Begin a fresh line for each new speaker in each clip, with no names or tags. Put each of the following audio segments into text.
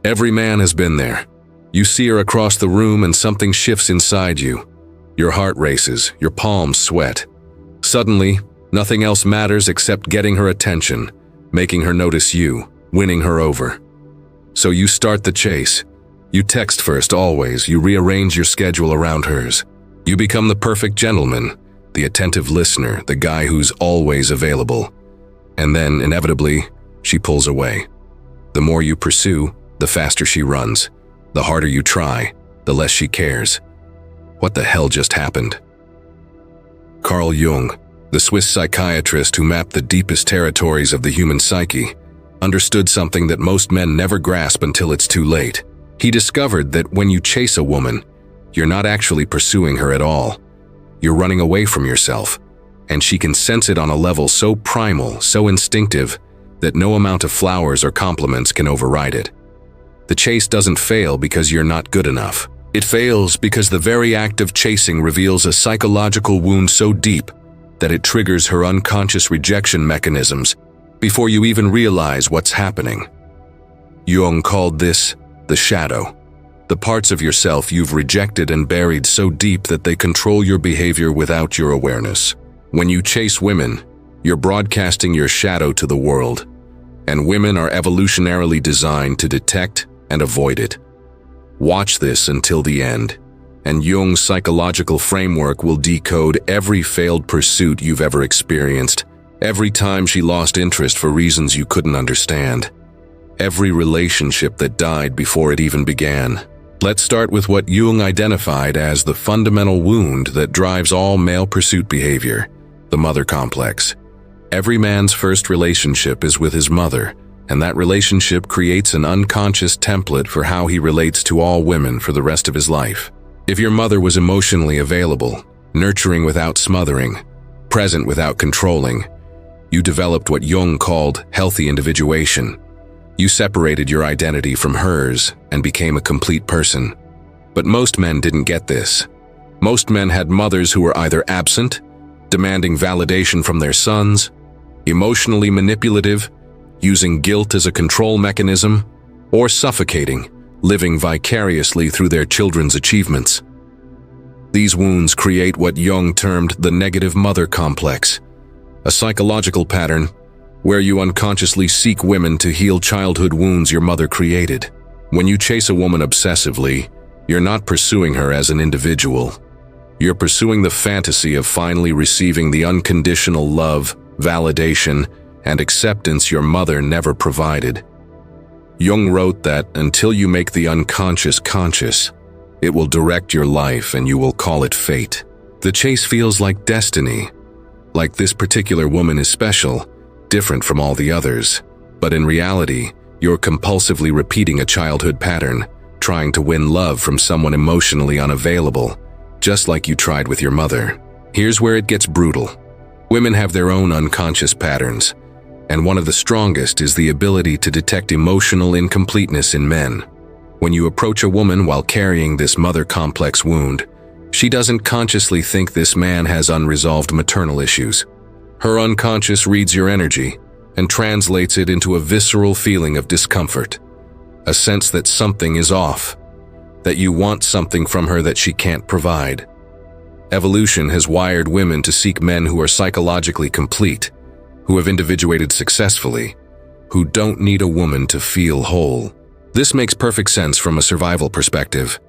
Every man has been there. You see her across the room and something shifts inside you. Your heart races, your palms sweat. Suddenly, nothing else matters except getting her attention, making her notice you, winning her over. So you start the chase. You text first, always. You rearrange your schedule around hers. You become the perfect gentleman, the attentive listener, the guy who's always available. And then, inevitably, she pulls away. The more you pursue, the faster she runs. The harder you try, the less she cares. What the hell just happened? Carl Jung, the Swiss psychiatrist who mapped the deepest territories of the human psyche, understood something that most men never grasp until it's too late. He discovered that when you chase a woman, you're not actually pursuing her at all. You're running away from yourself, and she can sense it on a level so primal, so instinctive, that no amount of flowers or compliments can override it. The chase doesn't fail because you're not good enough. It fails because the very act of chasing reveals a psychological wound so deep that it triggers her unconscious rejection mechanisms before you even realize what's happening. Jung called this the shadow, the parts of yourself you've rejected and buried so deep that they control your behavior without your awareness. When you chase women, you're broadcasting your shadow to the world, and women are evolutionarily designed to detect and avoid it. Watch this until the end, and Jung's psychological framework will decode every failed pursuit you've ever experienced, every time she lost interest for reasons you couldn't understand, every relationship that died before it even began. Let's start with what Jung identified as the fundamental wound that drives all male pursuit behavior, the mother complex. Every man's first relationship is with his mother, and that relationship creates an unconscious template for how he relates to all women for the rest of his life. If your mother was emotionally available, nurturing without smothering, present without controlling, you developed what Jung called healthy individuation. You separated your identity from hers and became a complete person. But most men didn't get this. Most men had mothers who were either absent, demanding validation from their sons, emotionally manipulative, using guilt as a control mechanism, or suffocating, living vicariously through their children's achievements. These wounds create what Jung termed the negative mother complex, a psychological pattern where you unconsciously seek women to heal childhood wounds your mother created. When you chase a woman obsessively, you're not pursuing her as an individual. You're pursuing the fantasy of finally receiving the unconditional love, validation, and acceptance your mother never provided. Jung wrote that until you make the unconscious conscious, it will direct your life and you will call it fate. The chase feels like destiny, like this particular woman is special, different from all the others. But in reality, you're compulsively repeating a childhood pattern, trying to win love from someone emotionally unavailable, just like you tried with your mother. Here's where it gets brutal. Women have their own unconscious patterns, and one of the strongest is the ability to detect emotional incompleteness in men. When you approach a woman while carrying this mother complex wound, she doesn't consciously think this man has unresolved maternal issues. Her unconscious reads your energy and translates it into a visceral feeling of discomfort, a sense that something is off, that you want something from her that she can't provide. Evolution has wired women to seek men who are psychologically complete, who have individuated successfully, who don't need a woman to feel whole. This makes perfect sense from a survival perspective.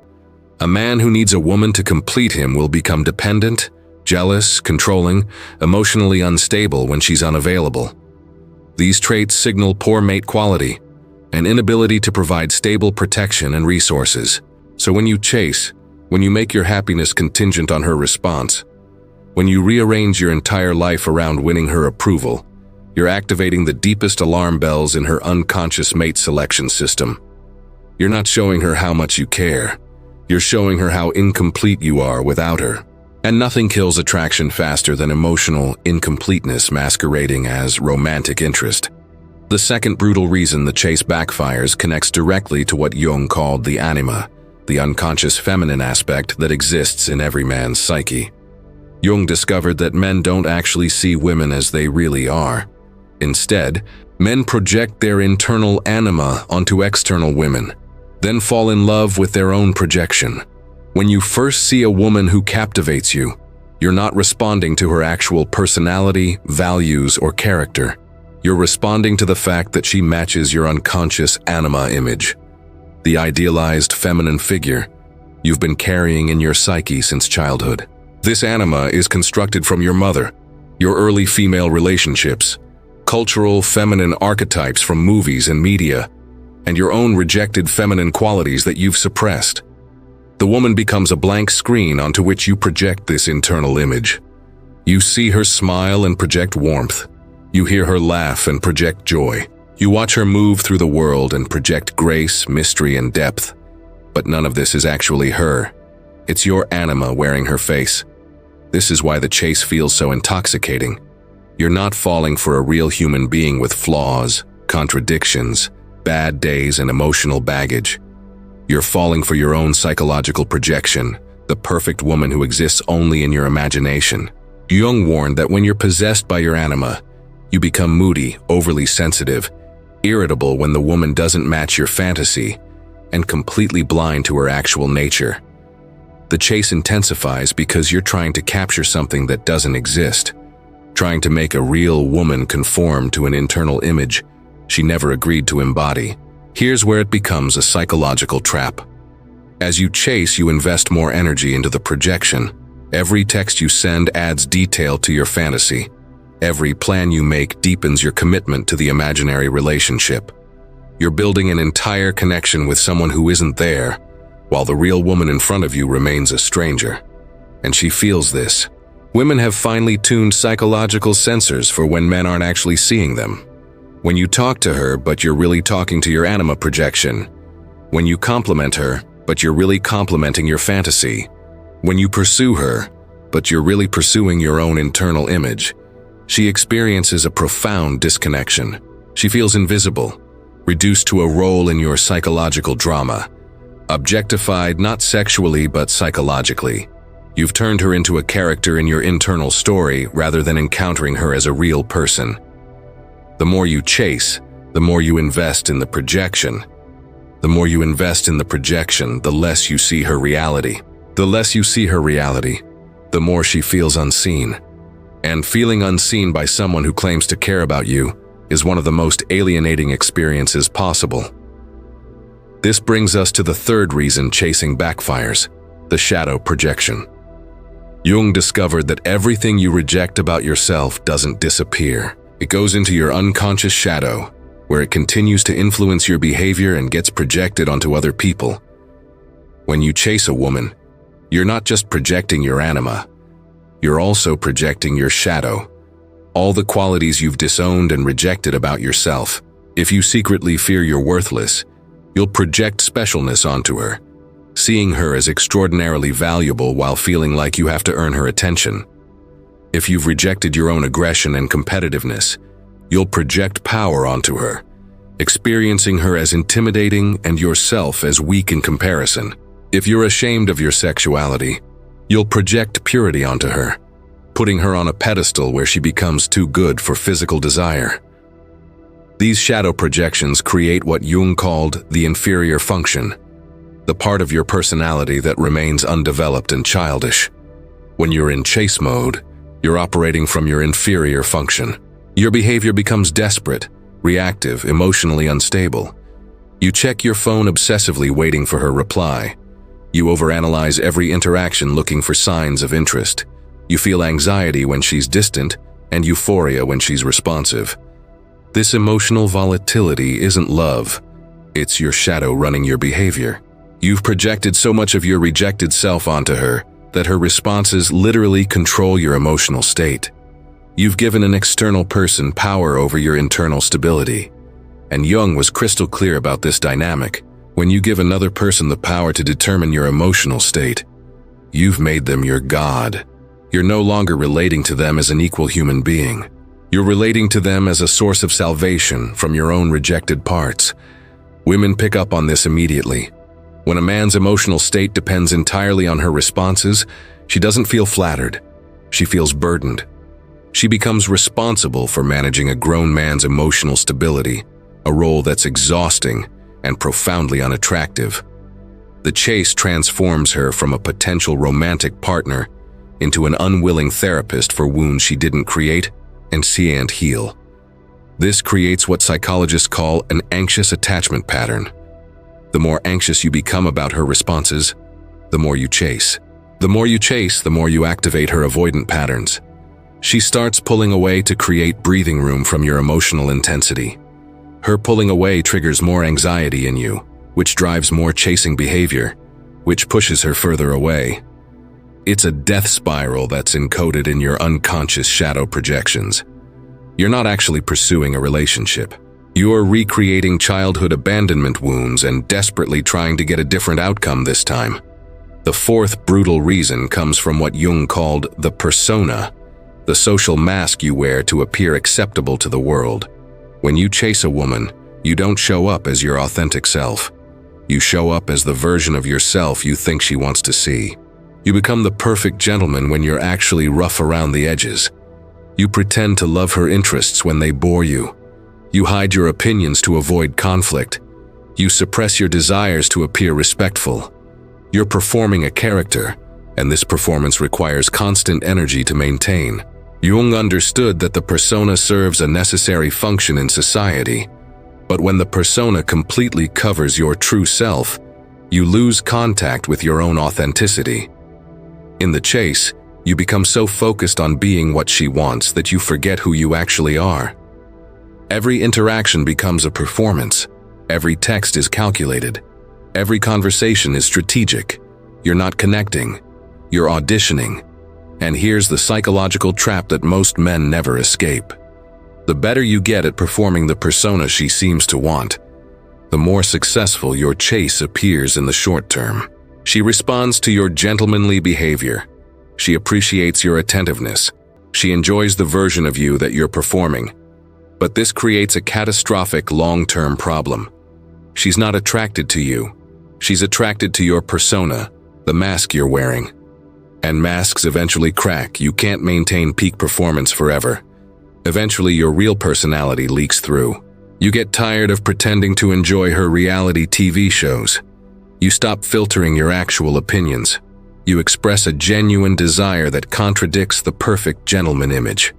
A man who needs a woman to complete him will become dependent, jealous, controlling, emotionally unstable when she's unavailable. These traits signal poor mate quality, an inability to provide stable protection and resources. So when you chase, when you make your happiness contingent on her response, when you rearrange your entire life around winning her approval, you're activating the deepest alarm bells in her unconscious mate selection system. You're not showing her how much you care. You're showing her how incomplete you are without her. And nothing kills attraction faster than emotional incompleteness masquerading as romantic interest. The second brutal reason the chase backfires connects directly to what Jung called the anima, the unconscious feminine aspect that exists in every man's psyche. Jung discovered that men don't actually see women as they really are. Instead, men project their internal anima onto external women, then fall in love with their own projection. When you first see a woman who captivates you, you're not responding to her actual personality, values, or character. You're responding to the fact that she matches your unconscious anima image, the idealized feminine figure you've been carrying in your psyche since childhood. This anima is constructed from your mother, your early female relationships, cultural feminine archetypes from movies and media, and your own rejected feminine qualities that you've suppressed. The woman becomes a blank screen onto which you project this internal image. You see her smile and project warmth. You hear her laugh and project joy. You watch her move through the world and project grace, mystery, and depth. But none of this is actually her. It's your anima wearing her face. This is why the chase feels so intoxicating. You're not falling for a real human being with flaws, contradictions, bad days, and emotional baggage. You're falling for your own psychological projection, the perfect woman who exists only in your imagination. Jung warned that when you're possessed by your anima, you become moody, overly sensitive, irritable when the woman doesn't match your fantasy, and completely blind to her actual nature. The chase intensifies because you're trying to capture something that doesn't exist, trying to make a real woman conform to an internal image she never agreed to embody. Here's where it becomes a psychological trap. As you chase, you invest more energy into the projection. Every text you send adds detail to your fantasy. Every plan you make deepens your commitment to the imaginary relationship. You're building an entire connection with someone who isn't there, while the real woman in front of you remains a stranger. And she feels this. Women have finely tuned psychological sensors for when men aren't actually seeing them. When you talk to her, but you're really talking to your anima projection. When you compliment her, but you're really complimenting your fantasy. When you pursue her, but you're really pursuing your own internal image. She experiences a profound disconnection. She feels invisible, reduced to a role in your psychological drama. Objectified not sexually but psychologically. You've turned her into a character in your internal story rather than encountering her as a real person. The more you chase, the more you invest in the projection. The more you invest in the projection, the less you see her reality. The less you see her reality, the more she feels unseen. And feeling unseen by someone who claims to care about you is one of the most alienating experiences possible. This brings us to the third reason chasing backfires, the shadow projection. Jung discovered that everything you reject about yourself doesn't disappear. It goes into your unconscious shadow, where it continues to influence your behavior and gets projected onto other people. When you chase a woman, you're not just projecting your anima, you're also projecting your shadow, all the qualities you've disowned and rejected about yourself. If you secretly fear you're worthless, you'll project specialness onto her, seeing her as extraordinarily valuable while feeling like you have to earn her attention. If you've rejected your own aggression and competitiveness, you'll project power onto her, experiencing her as intimidating and yourself as weak in comparison. If you're ashamed of your sexuality, you'll project purity onto her, putting her on a pedestal where she becomes too good for physical desire. These shadow projections create what Jung called the inferior function, the part of your personality that remains undeveloped and childish. When you're in chase mode, you're operating from your inferior function. Your behavior becomes desperate, reactive, emotionally unstable. You check your phone obsessively waiting for her reply. You overanalyze every interaction looking for signs of interest. You feel anxiety when she's distant and euphoria when she's responsive. This emotional volatility isn't love. It's your shadow running your behavior. You've projected so much of your rejected self onto her that her responses literally control your emotional state. You've given an external person power over your internal stability. And Jung was crystal clear about this dynamic. When you give another person the power to determine your emotional state, you've made them your god. You're no longer relating to them as an equal human being. You're relating to them as a source of salvation from your own rejected parts. Women pick up on this immediately. When a man's emotional state depends entirely on her responses, she doesn't feel flattered. She feels burdened. She becomes responsible for managing a grown man's emotional stability, a role that's exhausting and profoundly unattractive. The chase transforms her from a potential romantic partner into an unwilling therapist for wounds she didn't create and see and heal. This creates what psychologists call an anxious attachment pattern. The more anxious you become about her responses, the more you chase. The more you chase, the more you activate her avoidant patterns. She starts pulling away to create breathing room from your emotional intensity. Her pulling away triggers more anxiety in you, which drives more chasing behavior, which pushes her further away. It's a death spiral that's encoded in your unconscious shadow projections. You're not actually pursuing a relationship. You're recreating childhood abandonment wounds and desperately trying to get a different outcome this time. The fourth brutal reason comes from what Jung called the persona, the social mask you wear to appear acceptable to the world. When you chase a woman, you don't show up as your authentic self. You show up as the version of yourself you think she wants to see. You become the perfect gentleman when you're actually rough around the edges. You pretend to love her interests when they bore you. You hide your opinions to avoid conflict. You suppress your desires to appear respectful. You're performing a character, and this performance requires constant energy to maintain. Jung understood that the persona serves a necessary function in society, but when the persona completely covers your true self, you lose contact with your own authenticity. In the chase, you become so focused on being what she wants that you forget who you actually are. Every interaction becomes a performance. Every text is calculated. Every conversation is strategic. You're not connecting. You're auditioning. And here's the psychological trap that most men never escape. The better you get at performing the persona she seems to want, the more successful your chase appears in the short term. She responds to your gentlemanly behavior. She appreciates your attentiveness. She enjoys the version of you that you're performing. But this creates a catastrophic long-term problem. She's not attracted to you. She's attracted to your persona, the mask you're wearing. And masks eventually crack. You can't maintain peak performance forever. Eventually, your real personality leaks through. You get tired of pretending to enjoy her reality TV shows. You stop filtering your actual opinions. You express a genuine desire that contradicts the perfect gentleman image.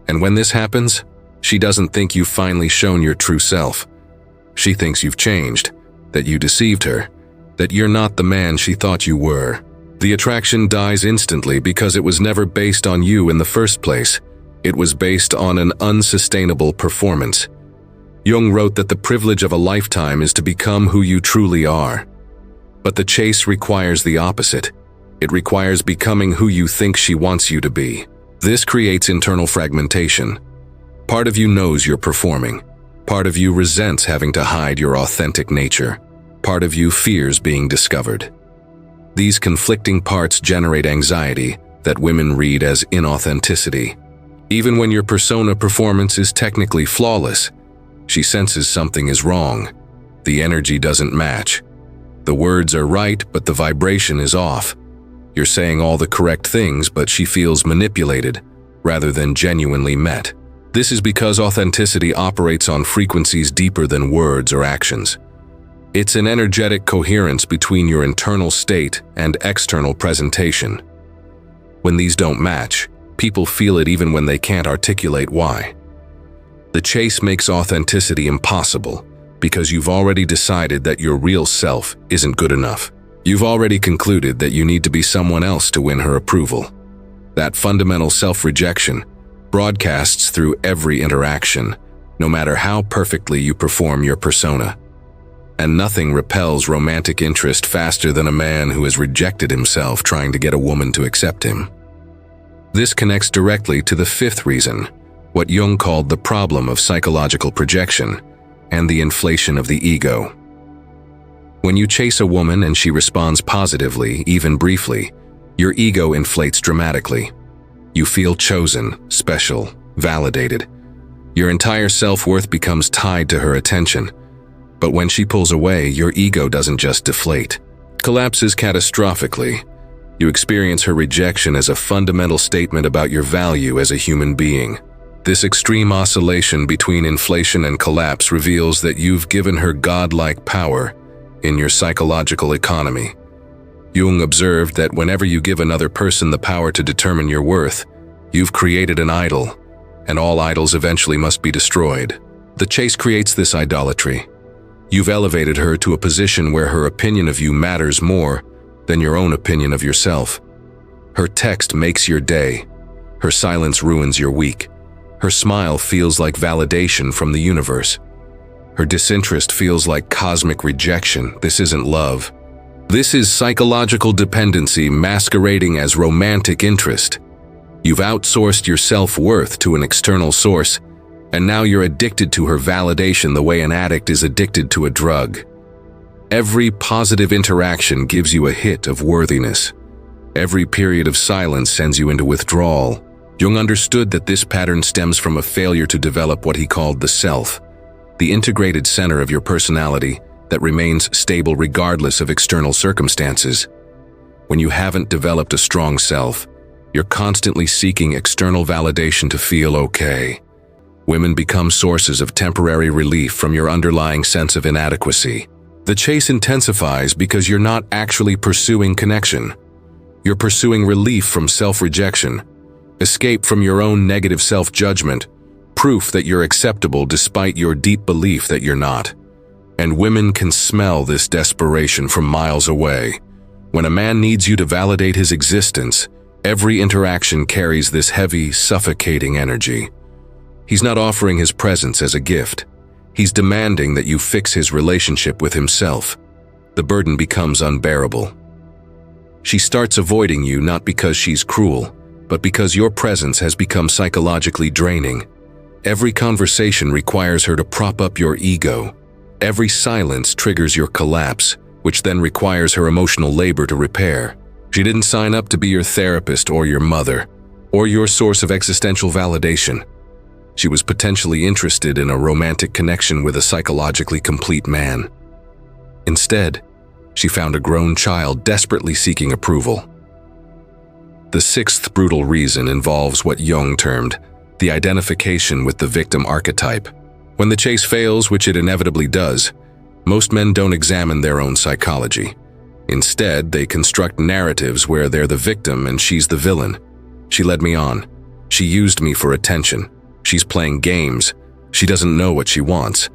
And when this happens, she doesn't think you've finally shown your true self. She thinks you've changed, that you deceived her, that you're not the man she thought you were. The attraction dies instantly because it was never based on you in the first place. It was based on an unsustainable performance. Jung wrote that the privilege of a lifetime is to become who you truly are. But the chase requires the opposite. It requires becoming who you think she wants you to be. This creates internal fragmentation. Part of you knows you're performing. Part of you resents having to hide your authentic nature. Part of you fears being discovered. These conflicting parts generate anxiety that women read as inauthenticity. Even when your persona performance is technically flawless, she senses something is wrong. The energy doesn't match. The words are right, but the vibration is off. You're saying all the correct things, but she feels manipulated rather than genuinely met. This is because authenticity operates on frequencies deeper than words or actions. It's an energetic coherence between your internal state and external presentation. When these don't match, people feel it even when they can't articulate why. The chase makes authenticity impossible because you've already decided that your real self isn't good enough. You've already concluded that you need to be someone else to win her approval. That fundamental self-rejection broadcasts through every interaction, no matter how perfectly you perform your persona. And nothing repels romantic interest faster than a man who has rejected himself trying to get a woman to accept him. This connects directly to the fifth reason, what Jung called the problem of psychological projection and the inflation of the ego. When you chase a woman and she responds positively, even briefly, your ego inflates dramatically. You feel chosen, special, validated. Your entire self-worth becomes tied to her attention. But when she pulls away, your ego doesn't just deflate. It collapses catastrophically. You experience her rejection as a fundamental statement about your value as a human being. This extreme oscillation between inflation and collapse reveals that you've given her godlike power in your psychological economy. Jung observed that whenever you give another person the power to determine your worth, you've created an idol, and all idols eventually must be destroyed. The chase creates this idolatry. You've elevated her to a position where her opinion of you matters more than your own opinion of yourself. Her text makes your day. Her silence ruins your week. Her smile feels like validation from the universe. Her disinterest feels like cosmic rejection. This isn't love. This is psychological dependency masquerading as romantic interest. You've outsourced your self-worth to an external source, and now you're addicted to her validation the way an addict is addicted to a drug. Every positive interaction gives you a hit of worthiness. Every period of silence sends you into withdrawal. Jung understood that this pattern stems from a failure to develop what he called the self, the integrated center of your personality that remains stable regardless of external circumstances. When you haven't developed a strong self, you're constantly seeking external validation to feel okay. Women become sources of temporary relief from your underlying sense of inadequacy. The chase intensifies because you're not actually pursuing connection. You're pursuing relief from self-rejection, escape from your own negative self-judgment, proof that you're acceptable despite your deep belief that you're not. And women can smell this desperation from miles away. When a man needs you to validate his existence, every interaction carries this heavy, suffocating energy. He's not offering his presence as a gift. He's demanding that you fix his relationship with himself. The burden becomes unbearable. She starts avoiding you not because she's cruel, but because your presence has become psychologically draining. Every conversation requires her to prop up your ego. Every silence triggers your collapse, which then requires her emotional labor to repair. She didn't sign up to be your therapist or your mother, or your source of existential validation. She was potentially interested in a romantic connection with a psychologically complete man. Instead, she found a grown child desperately seeking approval. The sixth brutal reason involves what Jung termed the identification with the victim archetype. When the chase fails, which it inevitably does, most men don't examine their own psychology. Instead, they construct narratives where they're the victim and she's the villain. She led me on. She used me for attention. She's playing games. She doesn't know what she wants.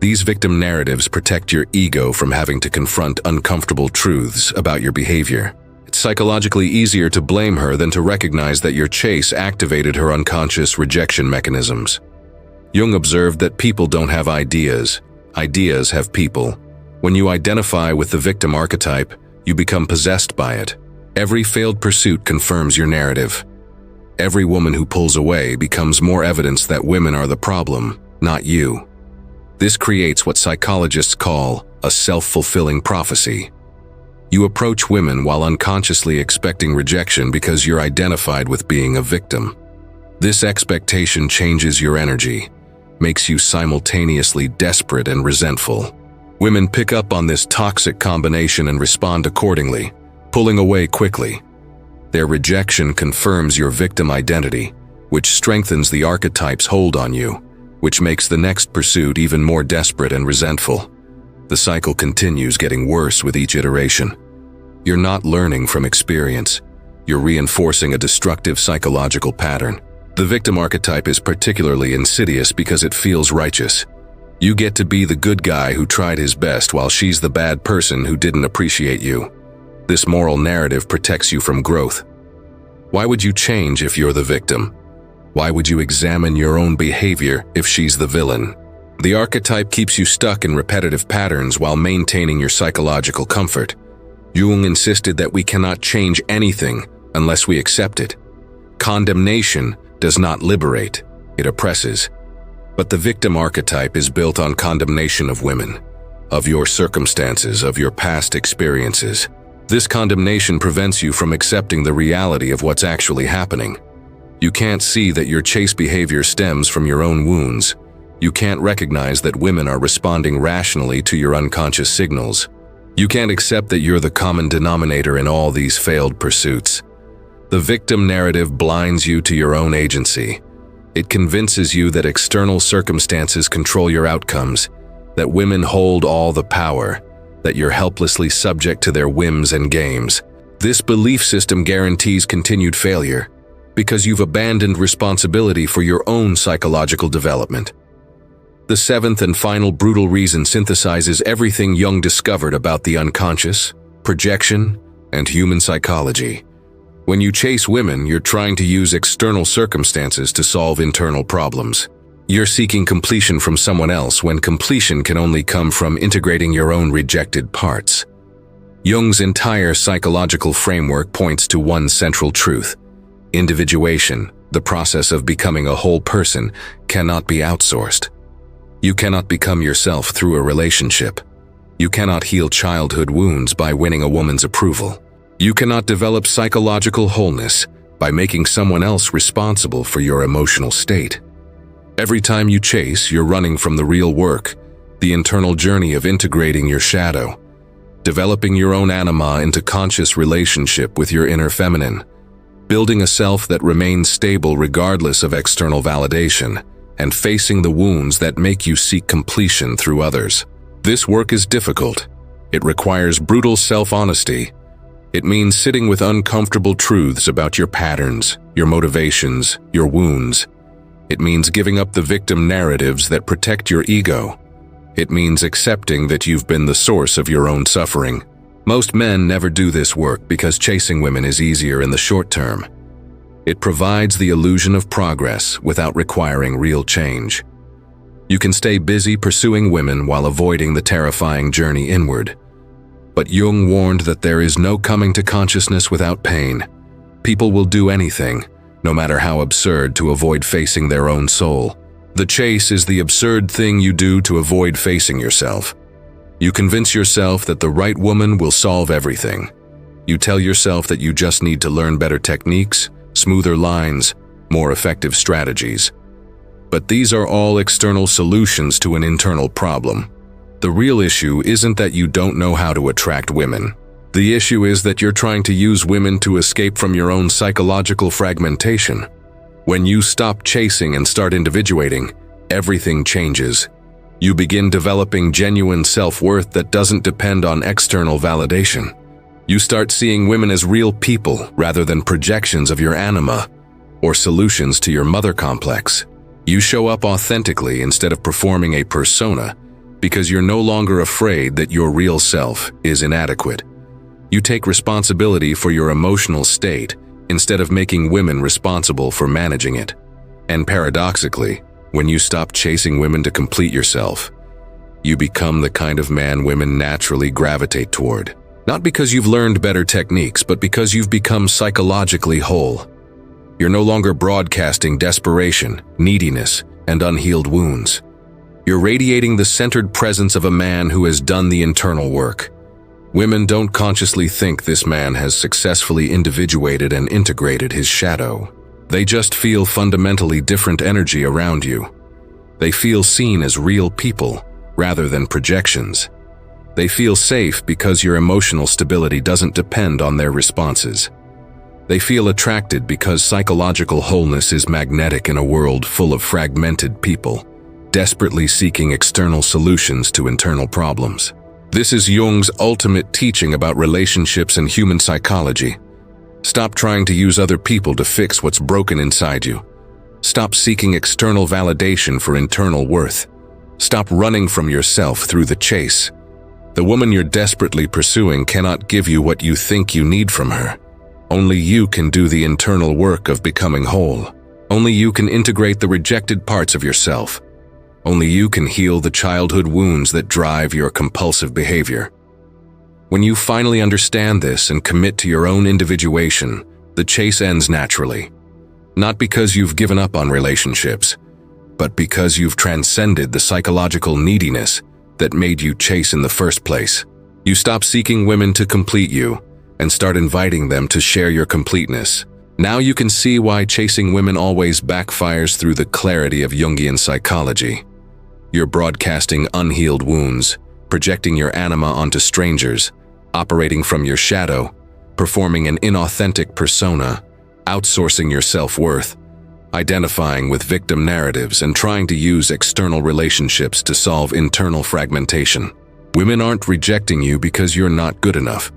These victim narratives protect your ego from having to confront uncomfortable truths about your behavior. It's psychologically easier to blame her than to recognize that your chase activated her unconscious rejection mechanisms. Jung observed that people don't have ideas. Ideas have people. When you identify with the victim archetype, you become possessed by it. Every failed pursuit confirms your narrative. Every woman who pulls away becomes more evidence that women are the problem, not you. This creates what psychologists call a self-fulfilling prophecy. You approach women while unconsciously expecting rejection because you're identified with being a victim. This expectation changes your energy, makes you simultaneously desperate and resentful. Women pick up on this toxic combination and respond accordingly, pulling away quickly. Their rejection confirms your victim identity, which strengthens the archetype's hold on you, which makes the next pursuit even more desperate and resentful. The cycle continues, getting worse with each iteration. You're not learning from experience. You're reinforcing a destructive psychological pattern. The victim archetype is particularly insidious because it feels righteous. You get to be the good guy who tried his best while she's the bad person who didn't appreciate you. This moral narrative protects you from growth. Why would you change if you're the victim? Why would you examine your own behavior if she's the villain? The archetype keeps you stuck in repetitive patterns while maintaining your psychological comfort. Jung insisted that we cannot change anything unless we accept it. Condemnation does not liberate, it oppresses. But the victim archetype is built on condemnation of women, of your circumstances, of your past experiences. This condemnation prevents you from accepting the reality of what's actually happening. You can't see that your chase behavior stems from your own wounds. You can't recognize that women are responding rationally to your unconscious signals. You can't accept that you're the common denominator in all these failed pursuits. The victim narrative blinds you to your own agency. It convinces you that external circumstances control your outcomes, that women hold all the power, that you're helplessly subject to their whims and games. This belief system guarantees continued failure because you've abandoned responsibility for your own psychological development. The seventh and final brutal reason synthesizes everything Jung discovered about the unconscious, projection, and human psychology. When you chase women, you're trying to use external circumstances to solve internal problems. You're seeking completion from someone else when completion can only come from integrating your own rejected parts. Jung's entire psychological framework points to one central truth. Individuation, the process of becoming a whole person, cannot be outsourced. You cannot become yourself through a relationship. You cannot heal childhood wounds by winning a woman's approval. You cannot develop psychological wholeness by making someone else responsible for your emotional state. Every time you chase, you're running from the real work, the internal journey of integrating your shadow, developing your own anima into conscious relationship with your inner feminine, building a self that remains stable regardless of external validation, and facing the wounds that make you seek completion through others. This work is difficult. It requires brutal self-honesty. It means sitting with uncomfortable truths about your patterns, your motivations, your wounds. It means giving up the victim narratives that protect your ego. It means accepting that you've been the source of your own suffering. Most men never do this work because chasing women is easier in the short term. It provides the illusion of progress without requiring real change. You can stay busy pursuing women while avoiding the terrifying journey inward. But Jung warned that there is no coming to consciousness without pain. People will do anything, no matter how absurd, to avoid facing their own soul. The chase is the absurd thing you do to avoid facing yourself. You convince yourself that the right woman will solve everything. You tell yourself that you just need to learn better techniques, smoother lines, more effective strategies. But these are all external solutions to an internal problem. The real issue isn't that you don't know how to attract women. The issue is that you're trying to use women to escape from your own psychological fragmentation. When you stop chasing and start individuating, everything changes. You begin developing genuine self-worth that doesn't depend on external validation. You start seeing women as real people rather than projections of your anima or solutions to your mother complex. You show up authentically instead of performing a persona because you're no longer afraid that your real self is inadequate. You take responsibility for your emotional state instead of making women responsible for managing it. And paradoxically, when you stop chasing women to complete yourself, you become the kind of man women naturally gravitate toward. Not because you've learned better techniques, but because you've become psychologically whole. You're no longer broadcasting desperation, neediness, and unhealed wounds. You're radiating the centered presence of a man who has done the internal work. Women don't consciously think this man has successfully individuated and integrated his shadow. They just feel fundamentally different energy around you. They feel seen as real people rather than projections. They feel safe because your emotional stability doesn't depend on their responses. They feel attracted because psychological wholeness is magnetic in a world full of fragmented people, desperately seeking external solutions to internal problems. This is Jung's ultimate teaching about relationships and human psychology. Stop trying to use other people to fix what's broken inside you. Stop seeking external validation for internal worth. Stop running from yourself through the chase. The woman you're desperately pursuing cannot give you what you think you need from her. Only you can do the internal work of becoming whole. Only you can integrate the rejected parts of yourself. Only you can heal the childhood wounds that drive your compulsive behavior. When you finally understand this and commit to your own individuation, the chase ends naturally. Not because you've given up on relationships, but because you've transcended the psychological neediness that made you chase in the first place. You stop seeking women to complete you and start inviting them to share your completeness. Now you can see why chasing women always backfires through the clarity of Jungian psychology. You're broadcasting unhealed wounds, projecting your anima onto strangers, operating from your shadow, performing an inauthentic persona, outsourcing your self-worth. identifying with victim narratives and trying to use external relationships to solve internal fragmentation. Women aren't rejecting you because you're not good enough.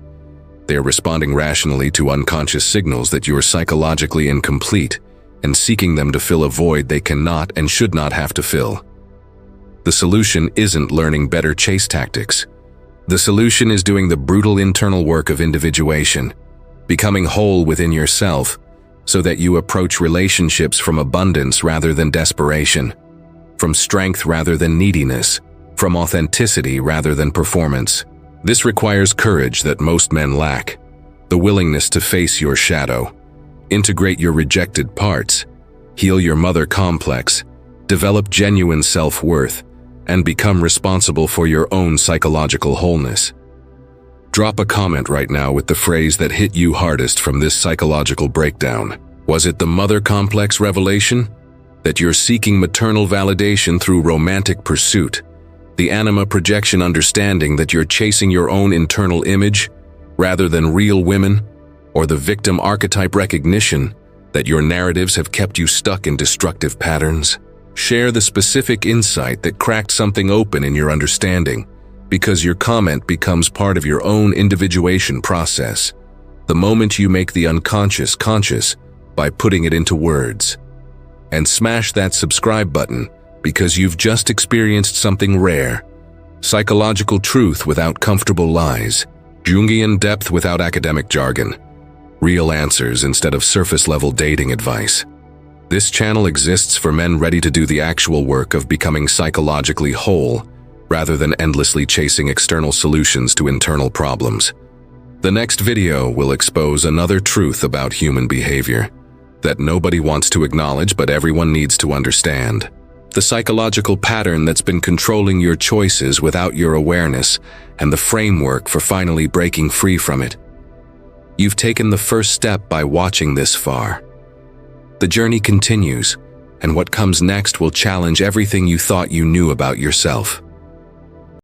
They are responding rationally to unconscious signals that you are psychologically incomplete and seeking them to fill a void they cannot and should not have to fill. The solution isn't learning better chase tactics. The solution is doing the brutal internal work of individuation, becoming whole within yourself so that you approach relationships from abundance rather than desperation, from strength rather than neediness, from authenticity rather than performance. This requires courage that most men lack, the willingness to face your shadow, integrate your rejected parts, heal your mother complex, develop genuine self-worth, and become responsible for your own psychological wholeness. Drop a comment right now with the phrase that hit you hardest from this psychological breakdown. Was it the mother complex revelation? That you're seeking maternal validation through romantic pursuit? The anima projection understanding that you're chasing your own internal image rather than real women? Or the victim archetype recognition that your narratives have kept you stuck in destructive patterns? Share the specific insight that cracked something open in your understanding, because your comment becomes part of your own individuation process. The moment you make the unconscious conscious by putting it into words. And smash that subscribe button, because you've just experienced something rare. Psychological truth without comfortable lies. Jungian depth without academic jargon. Real answers instead of surface-level dating advice. This channel exists for men ready to do the actual work of becoming psychologically whole, rather than endlessly chasing external solutions to internal problems. The next video will expose another truth about human behavior that nobody wants to acknowledge but everyone needs to understand. The psychological pattern that's been controlling your choices without your awareness, and the framework for finally breaking free from it. You've taken the first step by watching this far. The journey continues, and what comes next will challenge everything you thought you knew about yourself.